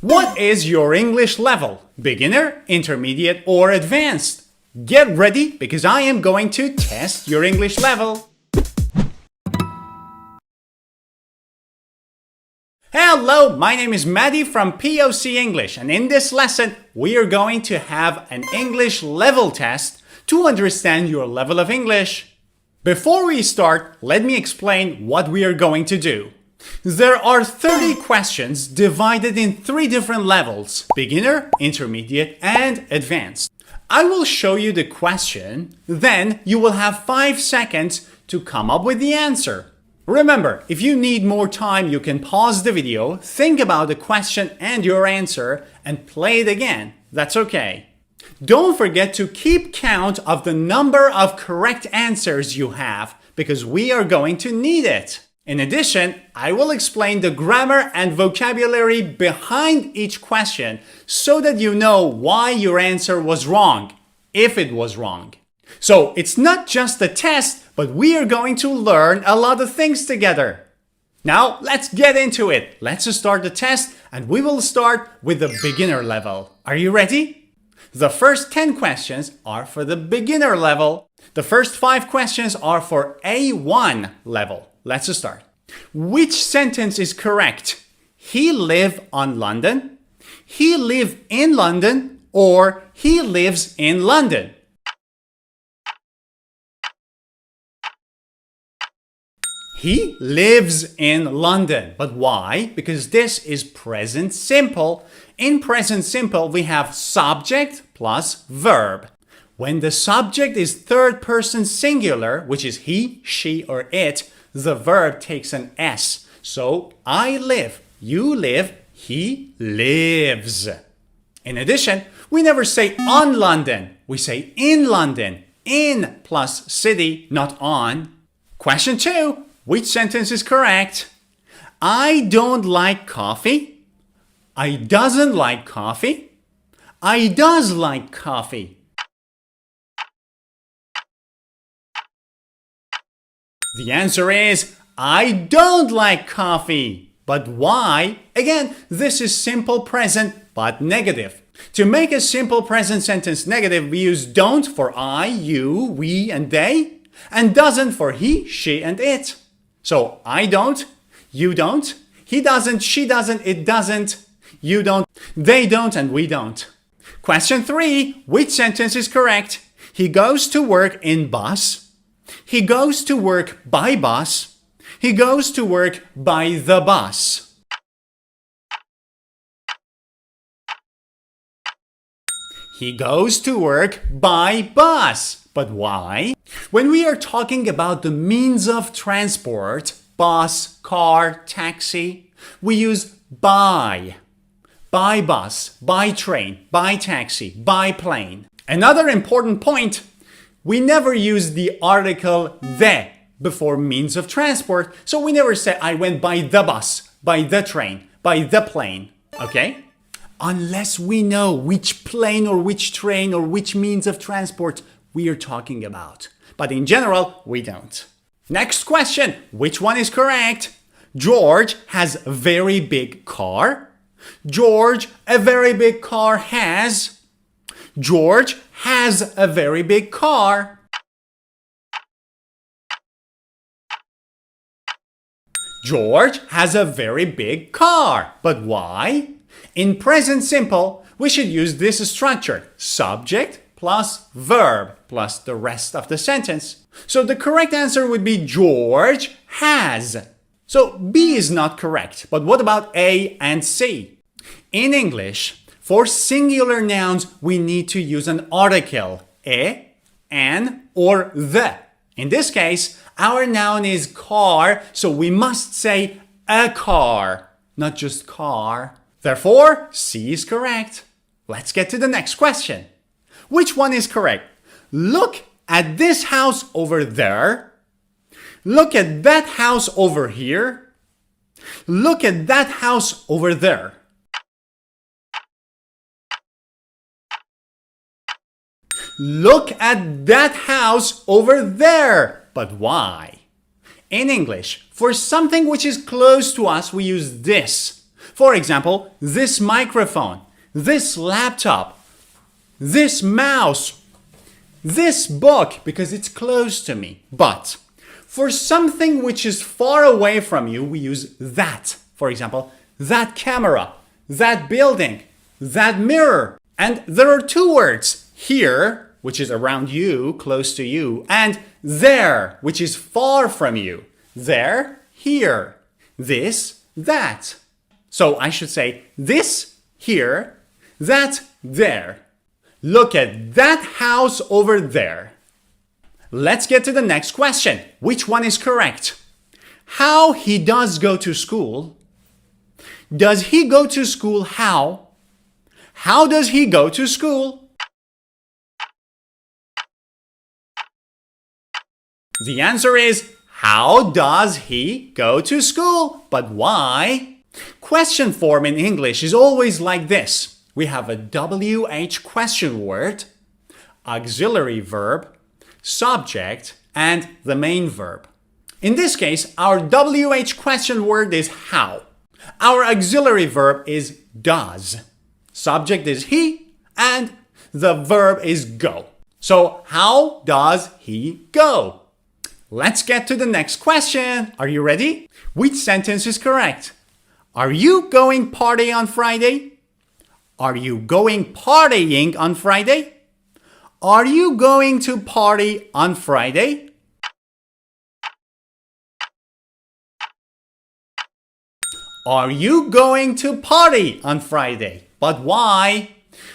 What is your English level? Beginner, intermediate, or advanced? Get ready because I am going to test your English level. Hello, my name is Maddie from POC English, and in this lesson we are going to have an English level test to understand your level of English. Before we start, let me explain what we are going to do. There are 30 questions divided in 3 different levels: beginner, intermediate, and advanced. I will show you the question, then you will have 5 seconds to come up with the answer. Remember, if you need more time, you can pause the video, think about the question and your answer, and play it again. That's okay. Don't forget to keep count of the number of correct answers you have, because we are going to need it. In addition, I will explain the grammar and vocabulary behind each question so that you know why your answer was wrong, if it was wrong. So it's not just a test, but we are going to learn a lot of things together. Now let's get into it. Let's start the test, and we will start with the beginner level. Are you ready? The first 10 questions are for the beginner level. The first 5 questions are for A1 level. Let's start. Which sentence is correct? He live on London, he live in London, or he lives in London? He lives in London. But why? Because this is present simple. In present simple, we have subject plus verb. When the subject is third person singular, which is he, she, or it, the verb takes an S. So I live, you live, he lives. In addition, we never say on London. We say in London. In plus city, not on. Question 2. Which sentence is correct? I don't like coffee. I doesn't like coffee. I does like coffee. The answer is I don't like coffee. But why? Again, this is simple present but negative. To make a simple present sentence negative, we use don't for I, you, we, and they, and doesn't for he, she, and it. So I don't, you don't, he doesn't, she doesn't, it doesn't, you don't, they don't, and we don't. Question 3. Which sentence is correct? He goes to work in bus. He goes to work by bus. He goes to work by the bus. He goes to work by bus. But why? When we are talking about the means of transport, bus, car, taxi, we use by. By bus, by train, by taxi, by plane. Another important point, we never use the article the before means of transport, so we never say I went by the bus, by the train, by the plane, okay? Unless we know which plane or which train or which means of transport we are talking about. But in general, we don't. Next question, which one is correct? George has a very big car. George, a very big car has. George has a very big car. George has a very big car. But why? In present simple, we should use this structure: subject plus verb plus the rest of the sentence. So the correct answer would be George has. So B is not correct. But what about A and C? In English, for singular nouns, we need to use an article, an, or the. In this case, our noun is car, so we must say a car, not just car. Therefore, C is correct. Let's get to the next question. Which one is correct? Look at this house over there. Look at that house over here. Look at that house over there. Look at that house over there. But why? In English, for something which is close to us, we use this. For example, this microphone, this laptop, this mouse, this book, because it's close to me. But for something which is far away from you, we use that. For example, that camera, that building, that mirror. And there are two words, here, which is around you, close to you, and there, which is far from you. There, here, this, that. So I should say this, here, that, there. Look at that house over there. Let's get to the next question. Which one is correct? How he does go to school. Does he go to school how? How does he go to school? The answer is, how does he go to school? But why? Question form in English is always like this. We have a WH question word, auxiliary verb, subject, and the main verb. In this case, our WH question word is how. Our auxiliary verb is does. Subject is he, and the verb is go. So, how does he go? Let's get to the next question. Are you ready? Which sentence is correct? Are you going party on Friday? Are you going partying on Friday? Are you going to party on Friday? Are you going to party on Friday? But why?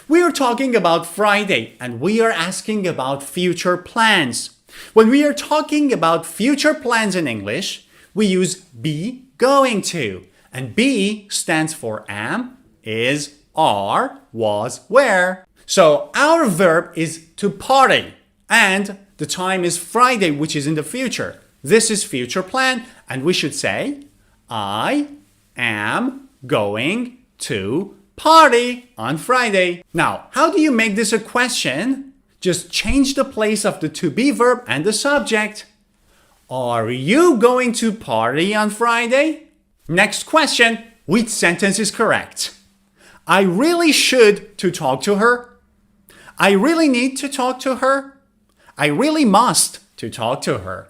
We are talking about Friday and we are asking about future plans. When we are talking about future plans in English, we use be going to. And be stands for am, is, are, was, were. So our verb is to party. And the time is Friday, which is in the future. This is future plan. And we should say, I am going to party on Friday. Now, how do you make this a question? Just change the place of the to be verb and the subject. Are you going to party on Friday? Next question, which sentence is correct? I really should to talk to her. I really need to talk to her. I really must to talk to her.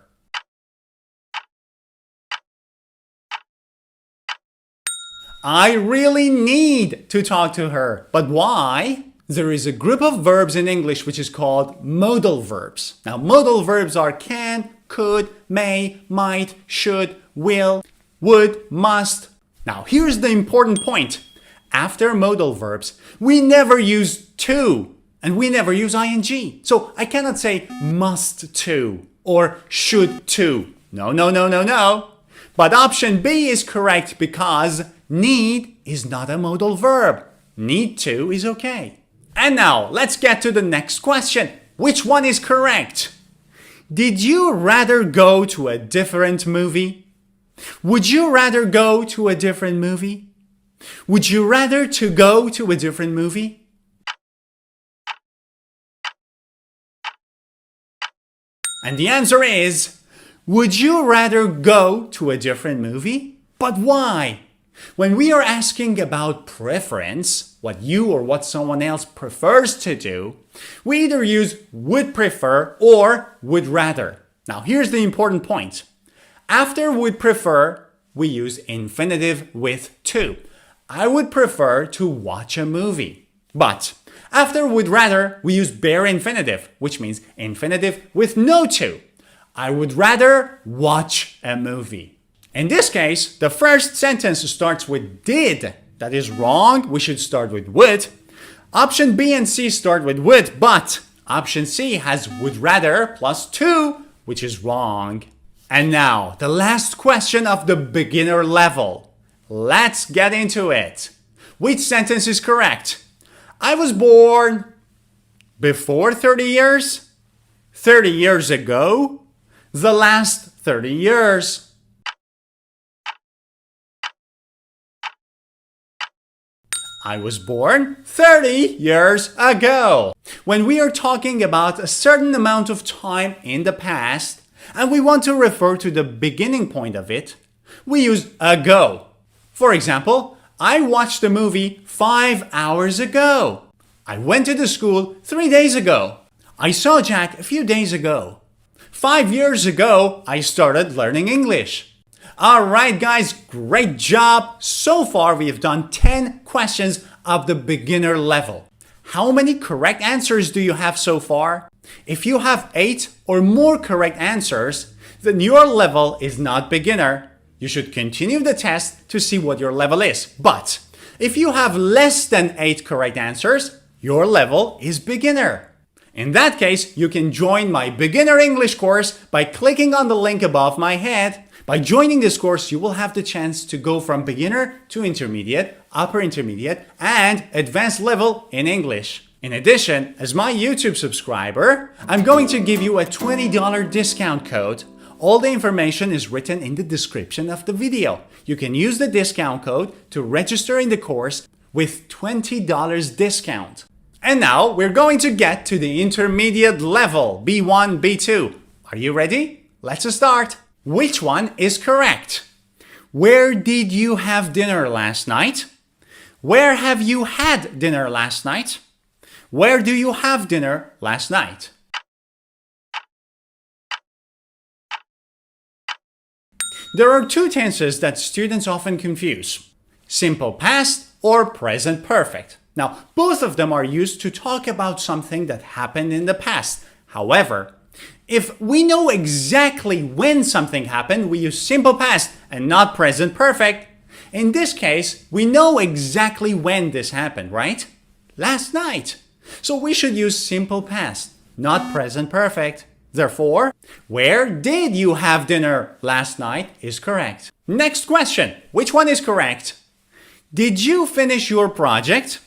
I really need to talk to her. But why? There is a group of verbs in English which is called modal verbs. Now, modal verbs are can, could, may, might, should, will, would, must. Now, here's the important point. After modal verbs, we never use to and we never use ing. So I cannot say must to or should to. No, no, no, no, no. But option B is correct because need is not a modal verb. Need to is okay. And now let's get to the next question. Which one is correct? Did you rather go to a different movie? Would you rather go to a different movie? Would you rather to go to a different movie? And the answer is, would you rather go to a different movie? But why? When we are asking about preference, what you or what someone else prefers to do, we either use would prefer or would rather. Now, here's the important point. After would prefer, we use infinitive with to. I would prefer to watch a movie. But after would rather, we use bare infinitive, which means infinitive with no to. I would rather watch a movie. In this case, the first sentence starts with did. That is wrong. We should start with would. Option B and C start with would, but option C has would rather plus to, which is wrong. And now, the last question of the beginner level. Let's get into it. Which sentence is correct? I was born before 30 years, 30 years ago, the last 30 years. I was born 30 years ago. When we are talking about a certain amount of time in the past, and we want to refer to the beginning point of it, we use ago. For example, I watched the movie 5 hours ago. I went to the school 3 days ago. I saw Jack a few days ago. 5 years ago, I started learning English. Alright guys, great job! So far we have done 10 questions of the beginner level. How many correct answers do you have so far? If you have 8 or more correct answers, then your level is not beginner. You should continue the test to see what your level is. But if you have less than 8 correct answers, your level is beginner. In that case, you can join my beginner English course by clicking on the link above my head. By joining this course, you will have the chance to go from beginner to intermediate, upper intermediate, and advanced level in English. In addition, as my YouTube subscriber, I'm going to give you a $20 discount code. All the information is written in the description of the video. You can use the discount code to register in the course with $20 discount. And now we're going to get to the intermediate level, B1, B2. Are you ready? Let's start. Which one is correct? Where did you have dinner last night? Where have you had dinner last night? Where do you have dinner last night? There are two tenses that students often confuse: simple past or present perfect. Now, both of them are used to talk about something that happened in the past. However, if we know exactly when something happened, we use simple past and not present perfect. In this case, we know exactly when this happened, right? Last night. So we should use simple past, not present perfect. Therefore, where did you have dinner last night is correct. Next question. Which one is correct? Did you finish your project?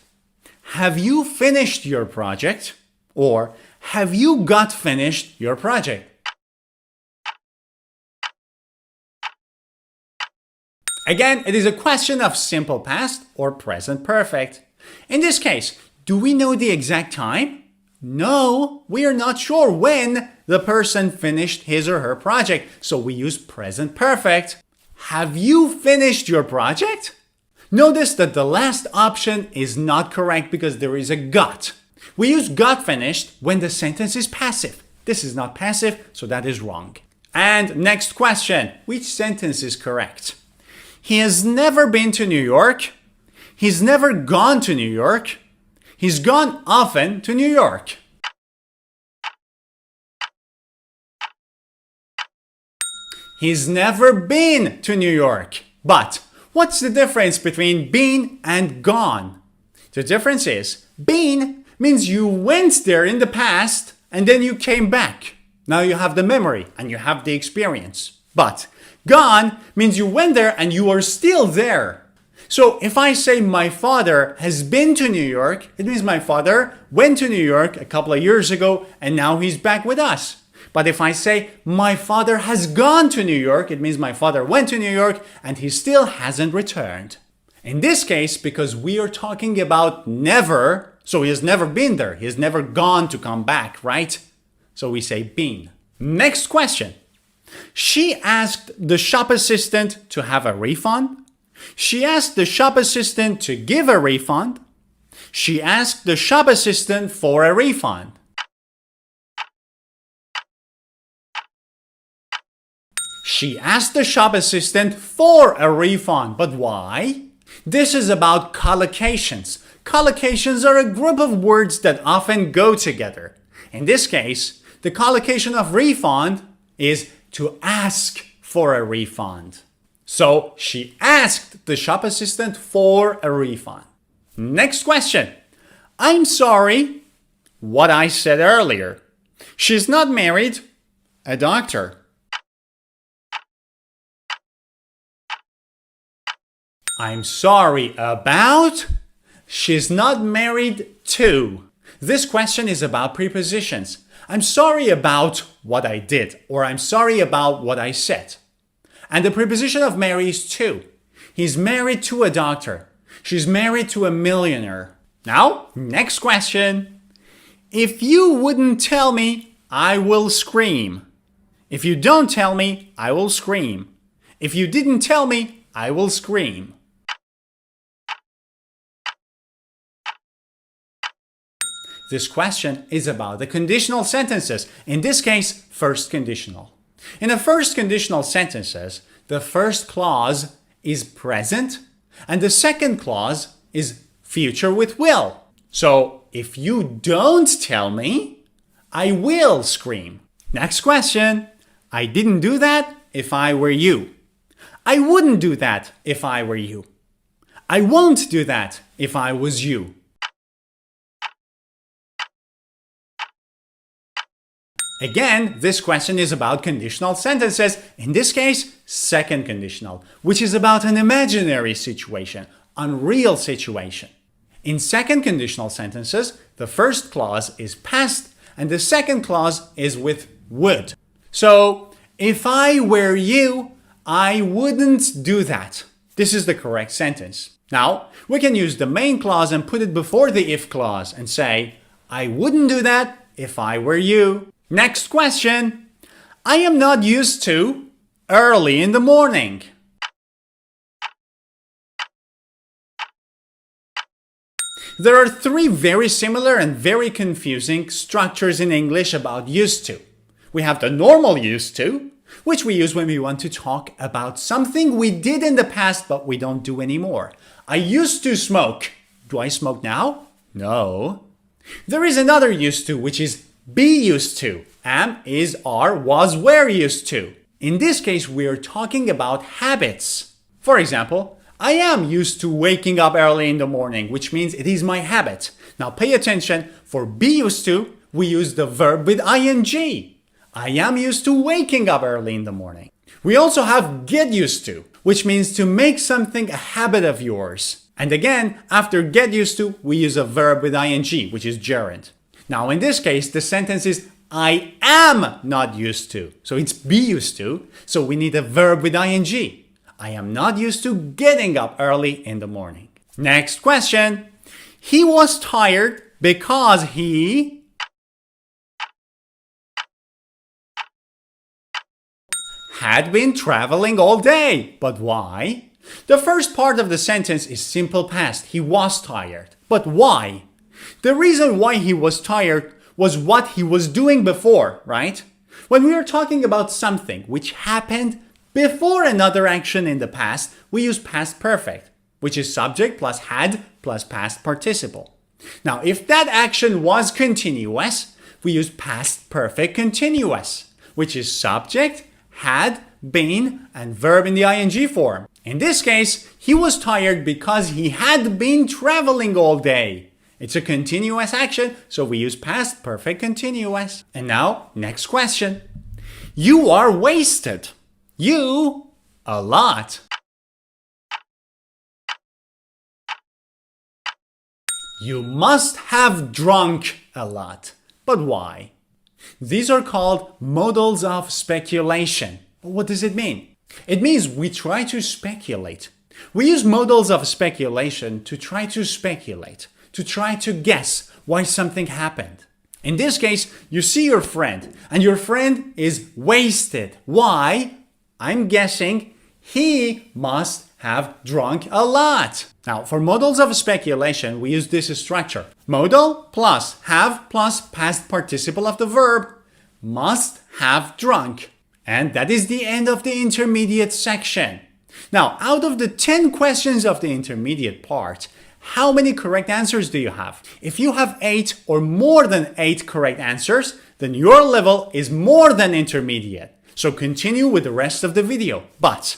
Have you finished your project? Or have you got finished your project? Again, it is a question of simple past or present perfect. In this case, do we know the exact time? No, we are not sure when the person finished his or her project, so we use present perfect. Have you finished your project? Notice that the last option is not correct because there is a got. We use got finished when the sentence is passive. This is not passive, so that is wrong. And next question, which sentence is correct? He has never been to New York. He's never gone to New York. He's gone often to New York. He's never been to New York. But what's the difference between been and gone? The difference is been means you went there in the past and then you came back. Now you have the memory and you have the experience. But gone means you went there and you are still there. So if I say my father has been to New York, it means my father went to New York a couple of years ago and now he's back with us. But if I say my father has gone to New York, it means my father went to New York and he still hasn't returned. In this case, because we are talking about never, so he has never been there. He has never gone to come back, right? So we say been. Next question. She asked the shop assistant to have a refund. She asked the shop assistant to give a refund. She asked the shop assistant for a refund. She asked the shop assistant for a refund. But why? This is about collocations. Collocations are a group of words that often go together. In this case, the collocation of refund is to ask for a refund. So she asked the shop assistant for a refund. Next question. I'm sorry. What I said earlier. She's not married. A doctor. I'm sorry about. She's not married to. This question is about prepositions. I'm sorry about what I did, or I'm sorry about what I said. And the preposition of marry is to. He's married to a doctor. She's married to a millionaire. Now, next question. If you wouldn't tell me, I will scream. If you don't tell me, I will scream. If you didn't tell me, I will scream. This question is about the conditional sentences, in this case, first conditional. In the first conditional sentences, the first clause is present and the second clause is future with will. So if you don't tell me, I will scream. Next question. I didn't do that if I were you. I wouldn't do that if I were you. I won't do that if I was you. Again, this question is about conditional sentences, in this case, second conditional, which is about an imaginary situation, unreal situation. In second conditional sentences, the first clause is past and the second clause is with would. So, if I were you, I wouldn't do that. This is the correct sentence. Now, we can use the main clause and put it before the if clause and say, I wouldn't do that if I were you. Next question. I am not used to early in the morning. There are three very similar and very confusing structures in English about used to. We have the normal used to, which we use when we want to talk about something we did in the past but we don't do anymore. I used to smoke. Do I smoke now? No. There is another used to, which is be used to. Am, is, are, was, were used to. In this case, we are talking about habits. For example, I am used to waking up early in the morning, which means it is my habit. Now pay attention, for be used to, we use the verb with ing. I am used to waking up early in the morning. We also have get used to, which means to make something a habit of yours. And again, after get used to, we use a verb with ing, which is gerund. Now in this case, the sentence is I am not used to. So it's be used to. So we need a verb with ing. I am not used to getting up early in the morning. Next question. He was tired because he had been traveling all day. But why? The first part of the sentence is simple past. He was tired. But why? The reason why he was tired was what he was doing before, right? When we are talking about something which happened before another action in the past, we use past perfect, which is subject plus had plus past participle. Now, if that action was continuous, we use past perfect continuous, which is subject, had, been, and verb in the ing form. In this case, he was tired because he had been traveling all day. It's a continuous action, so we use past perfect continuous. And now, next question. You are wasted. You, a lot. You must have drunk a lot. But why? These are called modals of speculation. What does it mean? It means we try to speculate. We use modals of speculation to try to speculate, to try to guess why something happened. In this case, you see your friend, and your friend is wasted. Why? I'm guessing he must have drunk a lot. Now, for modals of speculation, we use this structure. Modal plus have plus past participle of the verb must have drunk. And that is the end of the intermediate section. Now, out of the 10 questions of the intermediate part, how many correct answers do you have? If you have 8 or more than 8 correct answers, then your level is more than intermediate. So continue with the rest of the video. But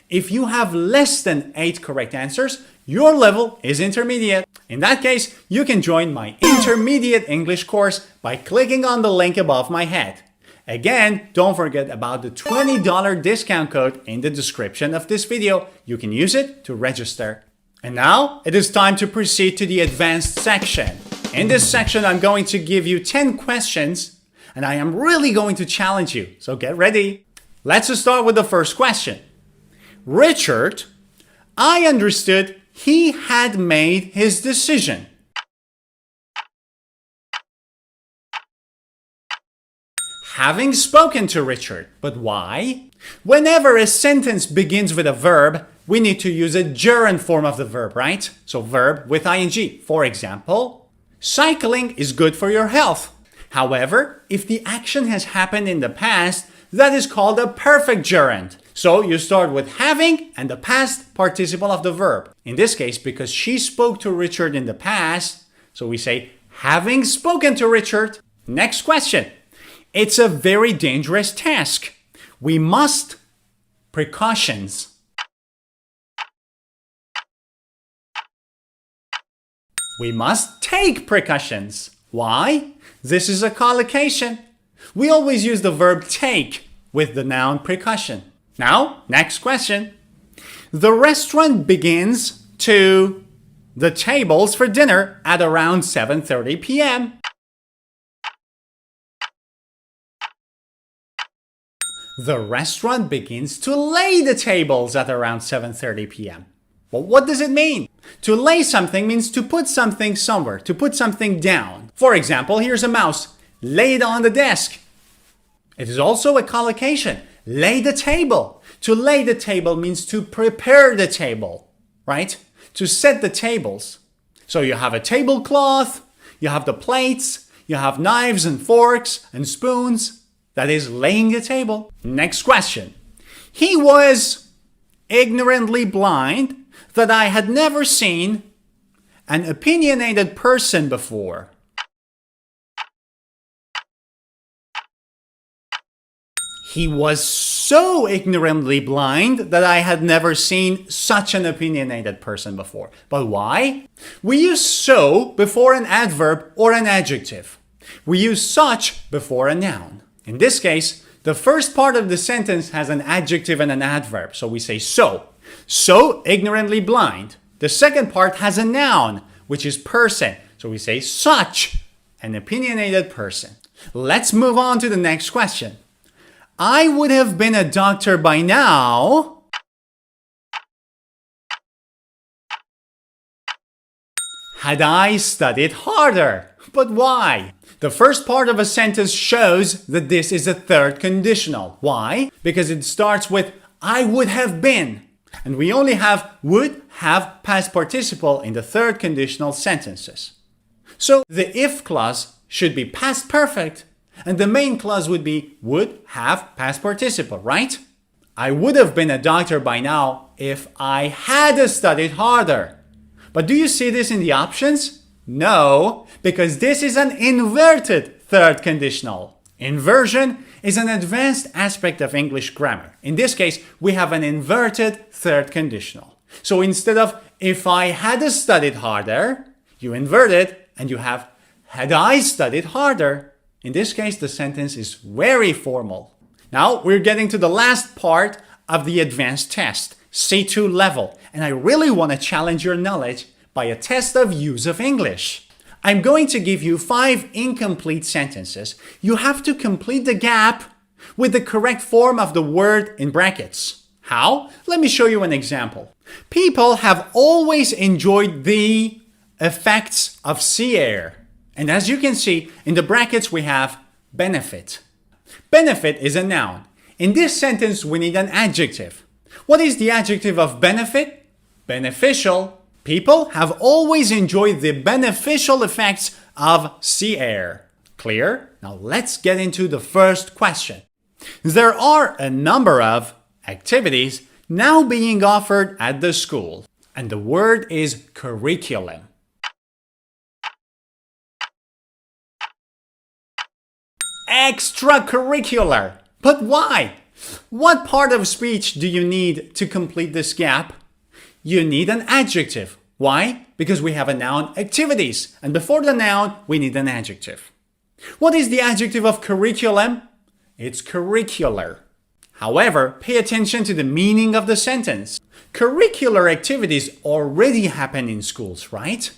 if you have less than 8 correct answers, your level is intermediate. In that case, you can join my intermediate English course by clicking on the link above my head. Again, don't forget about the $20 discount code in the description of this video. You can use it to register. And now it is time to proceed to the advanced section. In this section, I'm going to give you 10 questions and I am really going to challenge you. So get ready. Let's start with the first question. Richard, I understood he had made his decision. Having spoken to Richard, but why? Whenever a sentence begins with a verb, we need to use a gerund form of the verb, right? So verb with ing. For example, Cycling is good for your health. However, if the action has happened in the past, that is called a perfect gerund. So you start with having and the past participle of the verb. In this case, because she spoke to Richard in the past, so we say having spoken to Richard. Next question. It's a very dangerous task. We must precautions. We must take precautions. Why? This is a collocation. We always use the verb take with the noun precaution. Now, next question. The restaurant begins to the tables for dinner at around 7:30 p.m. The restaurant begins to lay the tables at around 7:30 p.m. Well, what does it mean? To lay something means to put something somewhere, to put something down. For example, here's a mouse. Lay it on the desk. It is also a collocation. Lay the table. To lay the table means to prepare the table, right? To set the tables. So you have a tablecloth, you have the plates, you have knives and forks and spoons. That is laying the table. Next question. He was ignorantly blind that I had never seen an opinionated person before. He was so ignorantly blind that I had never seen such an opinionated person before. But why? We use so before an adverb or an adjective. We use such before a noun. In this case, the first part of the sentence has an adjective and an adverb. So we say so. So ignorantly blind. The second part has a noun, which is person. So we say such an opinionated person. Let's move on to the next question. I would have been a doctor by now had I studied harder. But why? The first part of a sentence shows that this is a third conditional. Why? Because it starts with I would have been. And we only have would have past participle in the third conditional sentences. So the if clause should be past perfect and the main clause would be would have past participle, right? I would have been a doctor by now if I had studied harder. But do you see this in the options? No, because this is an inverted third conditional. Inversion is an advanced aspect of English grammar. In this case, we have an inverted third conditional. So instead of if I had studied harder, you invert it and you have had I studied harder. In this case, the sentence is very formal. Now we're getting to the last part of the advanced test, C2 level, and I really want to challenge your knowledge by a test of use of English. I'm going to give you 5 incomplete sentences. You have to complete the gap with the correct form of the word in brackets. How? Let me show you an example. People have always enjoyed the effects of sea air. And as you can see, in the brackets we have benefit. Benefit is a noun. In this sentence, we need an adjective. What is the adjective of benefit? Beneficial. People have always enjoyed the beneficial effects of sea air. Clear? Now let's get into the first question. There are a number of activities now being offered at the school, and the word is curriculum. Extracurricular. But why? What part of speech do you need to complete this gap? You need an adjective. Why? Because we have a noun activities, and before the noun, we need an adjective. What is the adjective of curriculum? It's curricular. However, pay attention to the meaning of the sentence. Curricular activities already happen in schools, right?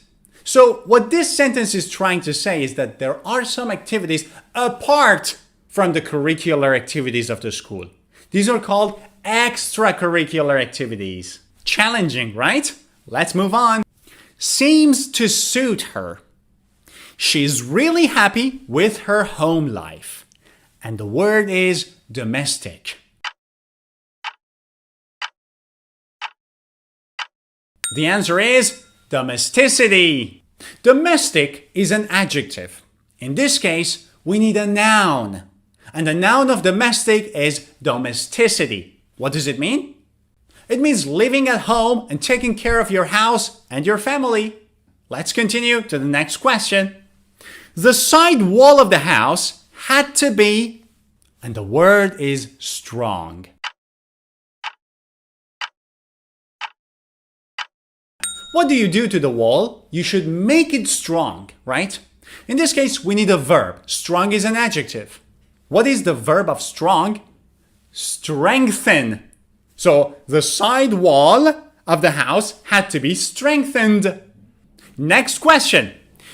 So what this sentence is trying to say is that there are some activities apart from the curricular activities of the school. These are called extracurricular activities. Challenging, right? Let's move on. Seems to suit her. She's really happy with her home life. And the word is domestic. The answer is domesticity. Domestic is an adjective. In this case, we need a noun. And the noun of domestic is domesticity. What does it mean? It means living at home and taking care of your house and your family. Let's continue to the next question. The side wall of the house had to be, and the word is strong. What do you do to the wall? You should make it strong, right? In this case, we need a verb. Strong is an adjective. What is the verb of strong? Strengthen. So the side wall of the house had to be strengthened. Next question.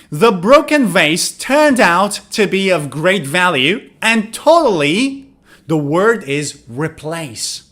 The broken vase turned out to be of great value and totally, the word is replace.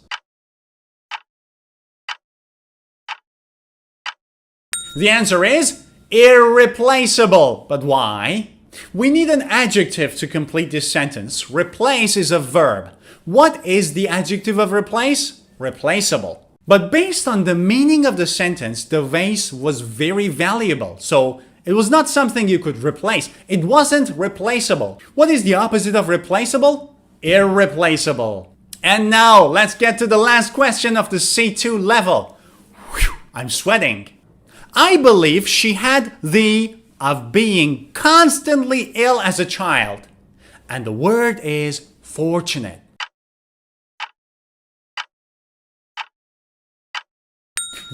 The answer is irreplaceable. But why? We need an adjective to complete this sentence. Replace is a verb. What is the adjective of replace? Replaceable. But based on the meaning of the sentence, the vase was very valuable. So it was not something you could replace. It wasn't replaceable. What is the opposite of replaceable? Irreplaceable. And now let's get to the last question of the C2 level. Whew, I'm sweating. I believe she had the of being constantly ill as a child. And the word is fortunate.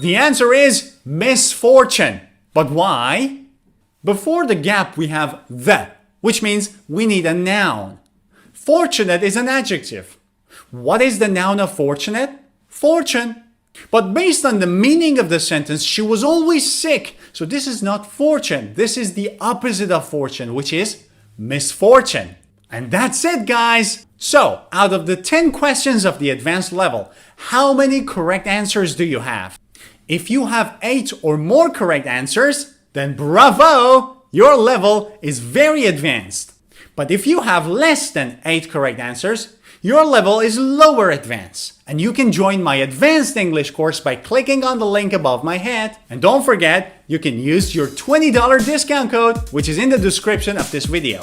The answer is misfortune. But why? Before the gap we have the, which means we need a noun. Fortunate is an adjective. What is the noun of fortunate? Fortune. But based on the meaning of the sentence, she was always sick. So this is not fortune. This is the opposite of fortune, which is misfortune. And that's it, guys. So, out of the 10 questions of the advanced level, how many correct answers do you have? If you have 8 or more correct answers, then bravo! Your level is very advanced. But if you have less than 8 correct answers, your level is lower advanced. And you can join my advanced English course by clicking on the link above my head. And don't forget, you can use your $20 discount code, which is in the description of this video.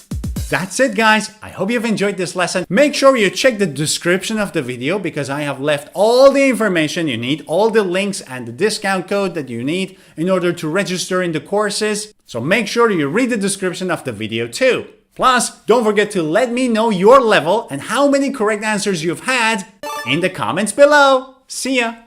That's it, guys. I hope you've enjoyed this lesson. Make sure you check the description of the video because I have left all the information you need, all the links and the discount code that you need in order to register in the courses. So make sure you read the description of the video too. Plus, don't forget to let me know your level and how many correct answers you've had in the comments below. See ya!